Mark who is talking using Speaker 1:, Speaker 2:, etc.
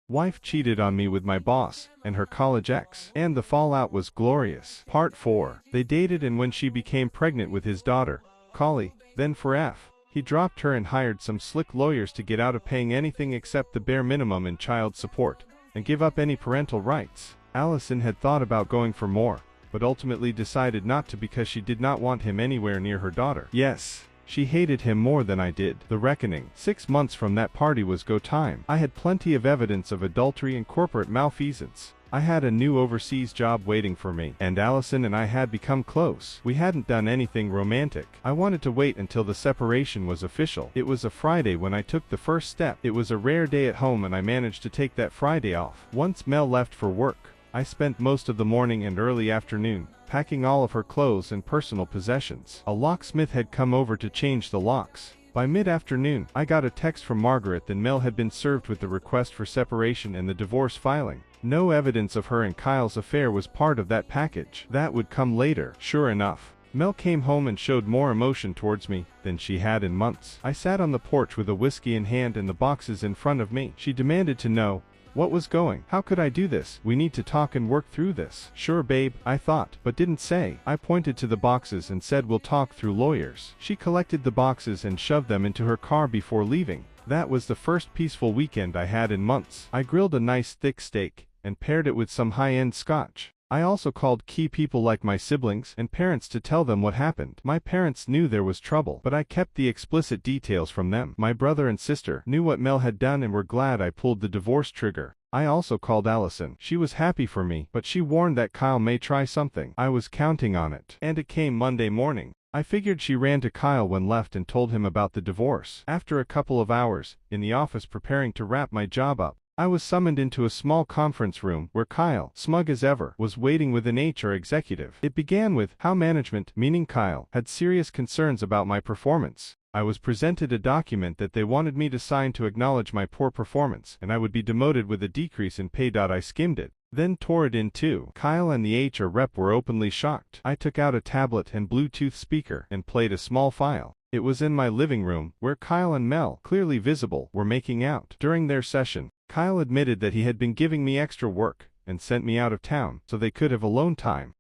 Speaker 1: Wife cheated on me with my boss and her college ex, and the fallout was glorious. Part 4. They dated, and when she became pregnant with his daughter, Collie, then for F, he dropped her and hired some slick lawyers to get out of paying anything except the bare minimum in child support, and give up any parental rights. Allison had thought about going for more, but ultimately decided not to because she did not want him anywhere near her daughter. Yes, she hated him more than I did. The reckoning. 6 months from that party was go time. I had plenty of evidence of adultery and corporate malfeasance. I had a new overseas job waiting for me, and Allison and I had become close. We hadn't done anything romantic. I wanted to wait until the separation was official. It was a Friday when I took the first step. It was a rare day at home and I managed to take that Friday off. Once Mel left for work, I spent most of the morning and early afternoon packing all of her clothes and personal possessions. A locksmith had come over to change the locks. By mid-afternoon, I got a text from Margaret that Mel had been served with the request for separation and the divorce filing. No evidence of her and Kyle's affair was part of that package. That would come later. Sure enough, Mel came home and showed more emotion towards me than she had in months. I sat on the porch with a whiskey in hand and the boxes in front of me. She demanded to know what was going. How could I do this? We need to talk and work through this. Sure, babe, I thought, but didn't say. I pointed to the boxes and said we'll talk through lawyers. She collected the boxes and shoved them into her car before leaving. That was the first peaceful weekend I had in months. I grilled a nice thick steak and paired it with some high-end scotch. I also called key people like my siblings and parents to tell them what happened. My parents knew there was trouble, but I kept the explicit details from them. My brother and sister knew what Mel had done and were glad I pulled the divorce trigger. I also called Allison. She was happy for me, but she warned that Kyle may try something. I was counting on it. And it came Monday morning. I figured she ran to Kyle when left and told him about the divorce. After a couple of hours, in the office preparing to wrap my job up, I was summoned into a small conference room where Kyle, smug as ever, was waiting with an HR executive. It began with how management, meaning Kyle, had serious concerns about my performance. I was presented a document that they wanted me to sign to acknowledge my poor performance, and I would be demoted with a decrease in pay. I skimmed it, then tore it in two. Kyle and the HR rep were openly shocked. I took out a tablet and Bluetooth speaker and played a small file. It was in my living room, where Kyle and Mel, clearly visible, were making out. During their session, Kyle admitted that he had been giving me extra work and sent me out of town so they could have alone time.